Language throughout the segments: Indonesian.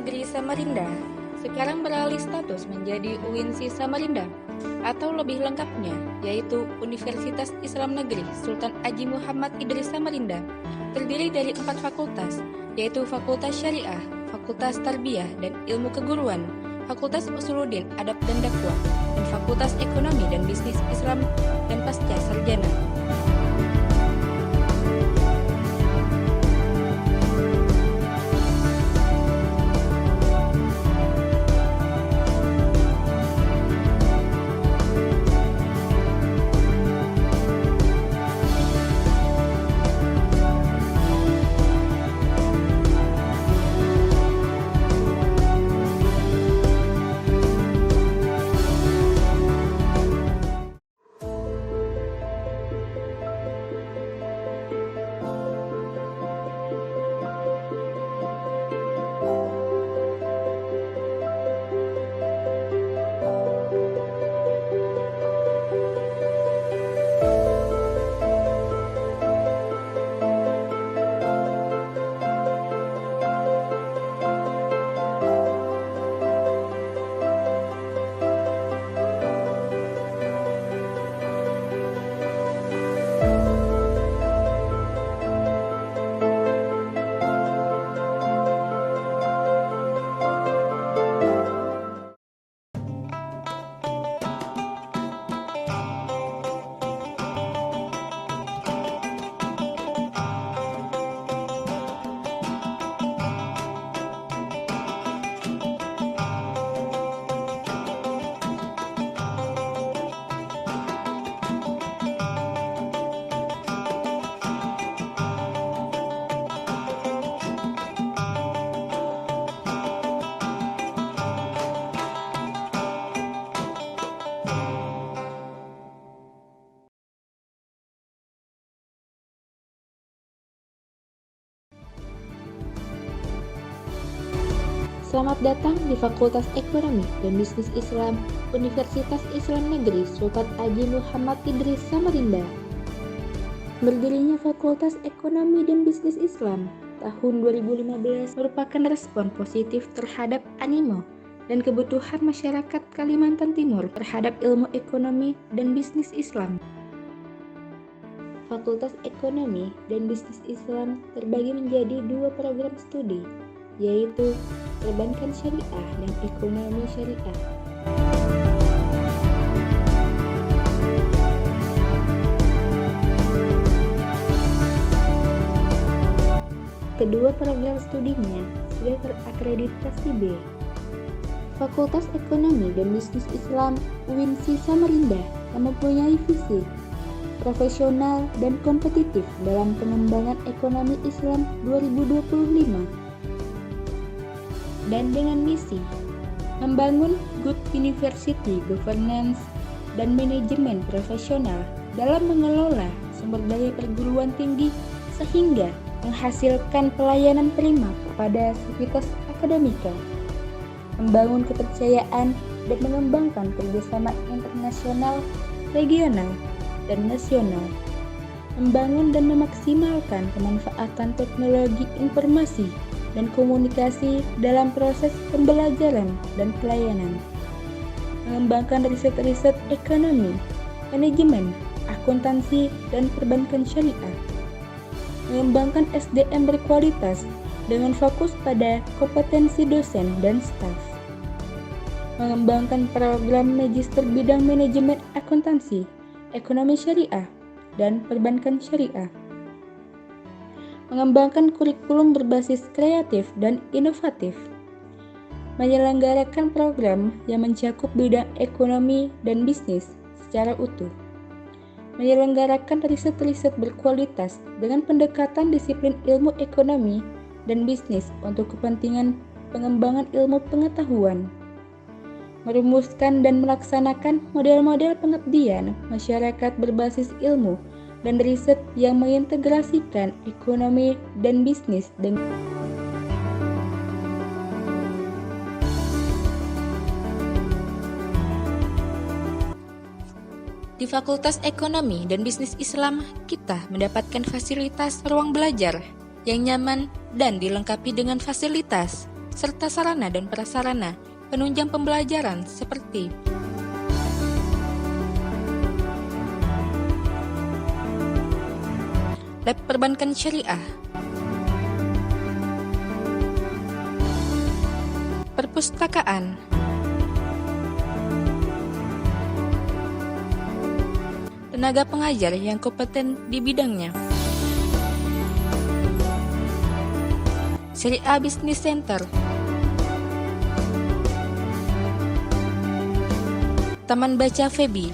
Negeri Samarinda sekarang beralih status menjadi UINSI Samarinda atau lebih lengkapnya yaitu Universitas Islam Negeri Sultan Haji Muhammad Idris Samarinda, terdiri dari 4 fakultas yaitu Fakultas Syariah, Fakultas Tarbiyah dan Ilmu Keguruan, Fakultas Usuluddin Adab dan Dakwah, dan Fakultas Ekonomi dan Bisnis Islam dan Pasca Sarjana. Selamat datang di Fakultas Ekonomi dan Bisnis Islam Universitas Islam Negeri Sultan Haji Muhammad Idris Samarinda. Berdirinya Fakultas Ekonomi dan Bisnis Islam tahun 2015 merupakan respon positif terhadap animo dan kebutuhan masyarakat Kalimantan Timur terhadap ilmu ekonomi dan bisnis Islam. Fakultas Ekonomi dan Bisnis Islam terbagi menjadi 2 program studi, yaitu Perbankan Syariah dan Ekonomi Syariah. Kedua program studinya sudah terakreditasi B. Fakultas Ekonomi dan Bisnis Islam UINSI Samarinda yang mempunyai visi profesional dan kompetitif dalam pengembangan ekonomi Islam 2025. Dan dengan misi membangun good university governance dan manajemen profesional dalam mengelola sumber daya perguruan tinggi sehingga menghasilkan pelayanan prima kepada sivitas akademika, membangun kepercayaan dan mengembangkan kerjasama internasional, regional, dan nasional, membangun dan memaksimalkan pemanfaatan teknologi informasi dan komunikasi dalam proses pembelajaran dan pelayanan, mengembangkan riset-riset ekonomi, manajemen, akuntansi, dan perbankan syariah, mengembangkan SDM berkualitas dengan fokus pada kompetensi dosen dan staf, mengembangkan program magister bidang manajemen akuntansi, ekonomi syariah, dan perbankan syariah, mengembangkan kurikulum berbasis kreatif dan inovatif, menyelenggarakan program yang mencakup bidang ekonomi dan bisnis secara utuh, menyelenggarakan riset-riset berkualitas dengan pendekatan disiplin ilmu ekonomi dan bisnis untuk kepentingan pengembangan ilmu pengetahuan, merumuskan dan melaksanakan model-model pengabdian masyarakat berbasis ilmu dan riset yang mengintegrasikan ekonomi dan bisnis dengan Di Fakultas Ekonomi dan Bisnis Islam, kita mendapatkan fasilitas ruang belajar yang nyaman dan dilengkapi dengan fasilitas serta sarana dan prasarana penunjang pembelajaran seperti Lab Perbankan Syariah, perpustakaan, tenaga pengajar yang kompeten di bidangnya, Syariah Business Center, Taman Baca Febi,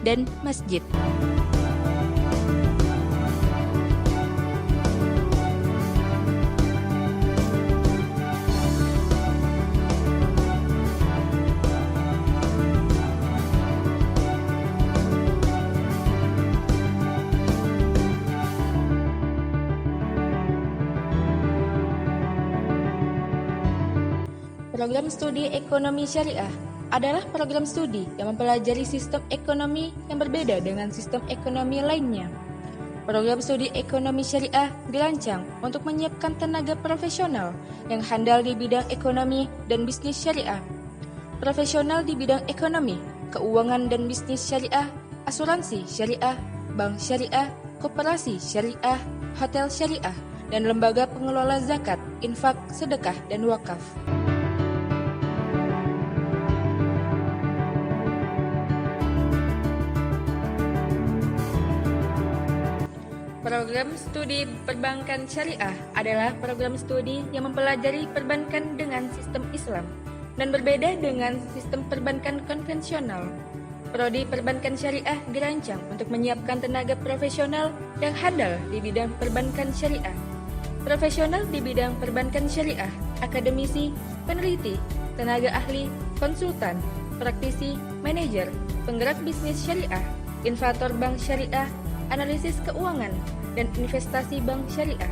dan masjid. Program Studi Ekonomi Syariah adalah program studi yang mempelajari sistem ekonomi yang berbeda dengan sistem ekonomi lainnya. Program Studi Ekonomi Syariah dirancang untuk menyiapkan tenaga profesional yang handal di bidang ekonomi dan bisnis syariah. Profesional di bidang ekonomi, keuangan dan bisnis syariah, asuransi syariah, bank syariah, koperasi syariah, hotel syariah, dan lembaga pengelola zakat, infak, sedekah, dan wakaf. Program Studi Perbankan Syariah adalah program studi yang mempelajari perbankan dengan sistem Islam dan berbeda dengan sistem perbankan konvensional. Prodi Perbankan Syariah dirancang untuk menyiapkan tenaga profesional yang handal di bidang perbankan syariah. Profesional di bidang perbankan syariah, akademisi, peneliti, tenaga ahli, konsultan, praktisi, manajer, penggerak bisnis syariah, inovator bank syariah, analisis keuangan, dan investasi bank syariah.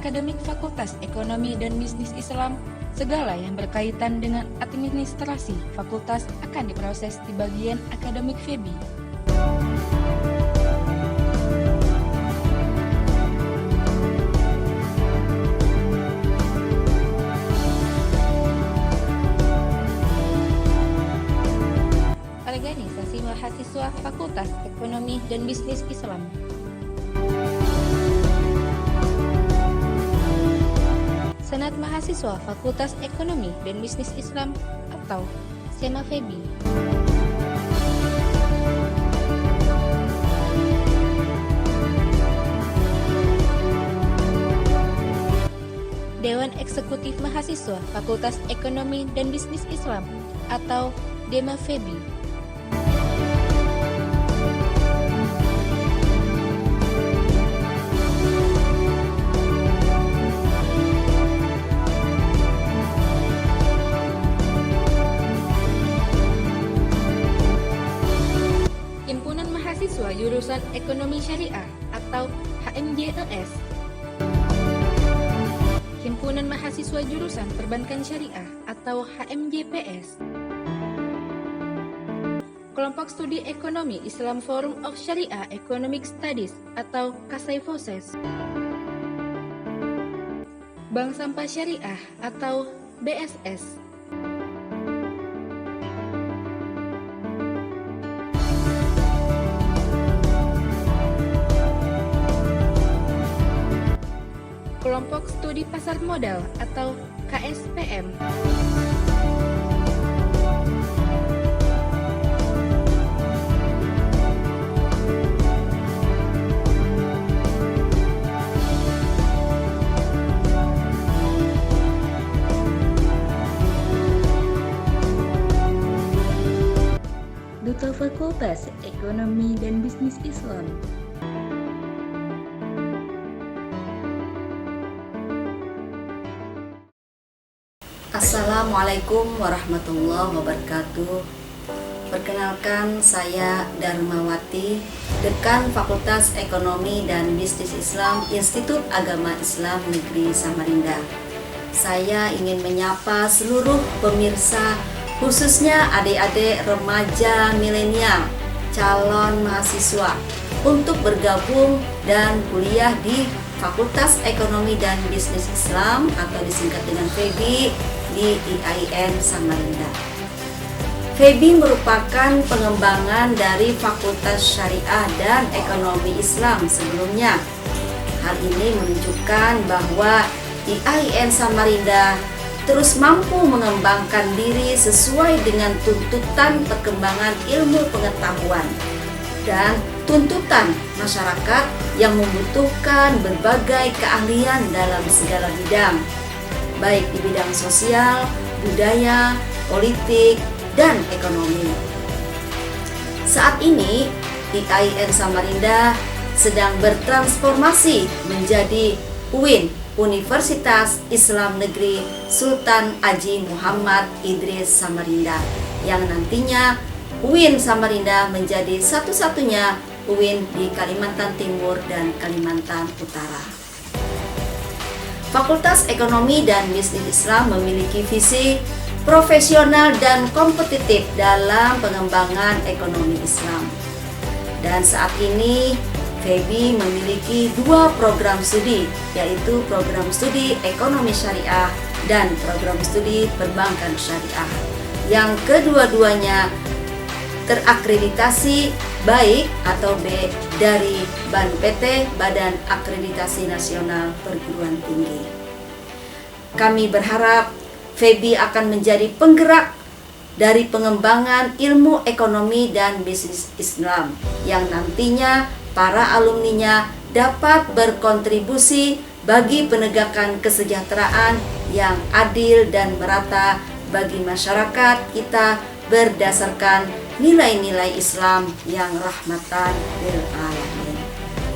Akademik Fakultas Ekonomi dan Bisnis Islam, segala yang berkaitan dengan administrasi fakultas akan diproses di bagian akademik FEBI. Organisasi Mahasiswa Fakultas Ekonomi dan Bisnis Islam. Senat Mahasiswa Fakultas Ekonomi dan Bisnis Islam atau SEMA FEBI. Dewan Eksekutif Mahasiswa Fakultas Ekonomi dan Bisnis Islam atau DEMA FEBI. Jurusan Ekonomi Syariah atau HMJES. Himpunan Mahasiswa Jurusan Perbankan Syariah atau HMJPS. Kelompok Studi Ekonomi Islam Forum of Sharia Economic Studies atau KASEIFOSES. Bank Sampah Syariah atau BSS. Kelompok Studi Pasar Modal atau KSPM. Duta Fakultas Ekonomi dan Bisnis Islam. Assalamualaikum warahmatullahi wabarakatuh. Perkenalkan, saya Darmawati, Dekan Fakultas Ekonomi dan Bisnis Islam Institut Agama Islam Negeri Samarinda. Saya ingin menyapa seluruh pemirsa, khususnya adik-adik remaja milenial, calon mahasiswa, untuk bergabung dan kuliah di Fakultas Ekonomi dan Bisnis Islam atau disingkat dengan FEBI di IAIN Samarinda. FEBI merupakan pengembangan dari Fakultas Syariah dan Ekonomi Islam sebelumnya. Hal ini menunjukkan bahwa IAIN Samarinda terus mampu mengembangkan diri sesuai dengan tuntutan perkembangan ilmu pengetahuan dan tuntutan masyarakat yang membutuhkan berbagai keahlian dalam segala bidang, baik di bidang sosial, budaya, politik, dan ekonomi. Saat ini, IAIN Samarinda sedang bertransformasi menjadi UIN, Universitas Islam Negeri Sultan Haji Muhammad Idris Samarinda, yang nantinya UIN Samarinda menjadi satu-satunya UIN di Kalimantan Timur dan Kalimantan Utara. Fakultas Ekonomi dan Bisnis Islam memiliki visi profesional dan kompetitif dalam pengembangan ekonomi Islam. Dan saat ini FEBI memiliki 2 program studi, yaitu program studi Ekonomi Syariah dan program studi Perbankan Syariah, yang kedua-duanya terakreditasi baik atau B dari BANPT, Badan Akreditasi Nasional Perguruan Tinggi. Kami berharap FEBI akan menjadi penggerak dari pengembangan ilmu ekonomi dan bisnis Islam, yang nantinya para alumninya dapat berkontribusi bagi penegakan kesejahteraan yang adil dan merata bagi masyarakat kita berdasarkan nilai-nilai Islam yang rahmatan lil alamin.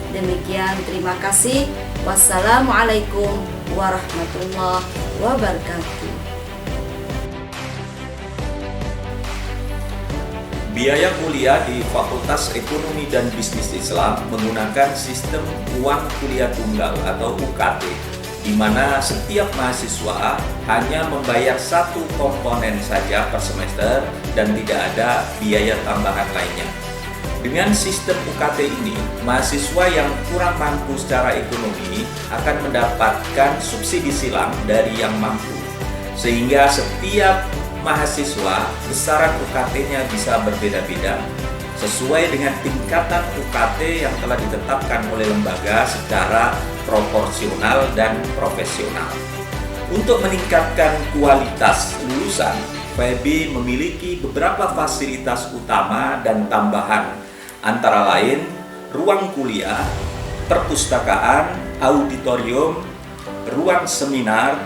Demikian, terima kasih. Wassalamualaikum warahmatullahi wabarakatuh. Biaya kuliah di Fakultas Ekonomi dan Bisnis Islam menggunakan sistem uang kuliah tunggal atau UKT, di mana setiap mahasiswa hanya membayar 1 komponen saja per semester dan tidak ada biaya tambahan lainnya. Dengan sistem UKT ini, mahasiswa yang kurang mampu secara ekonomi akan mendapatkan subsidi silang dari yang mampu, sehingga setiap mahasiswa besaran UKT-nya bisa berbeda-beda sesuai dengan tingkatan UKT yang telah ditetapkan oleh lembaga secara proporsional dan profesional. Untuk meningkatkan kualitas lulusan, FEBI memiliki beberapa fasilitas utama dan tambahan, antara lain ruang kuliah, perpustakaan, auditorium, ruang seminar,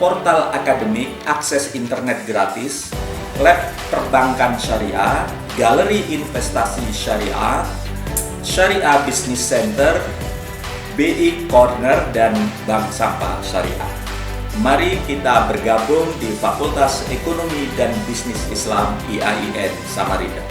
portal akademik, akses internet gratis, lab perbankan syariah, galeri investasi syariah, Syariah Business Center, BI Corner, dan Bank Sampah Syariah. Mari kita bergabung di Fakultas Ekonomi dan Bisnis Islam IAIN Samarinda.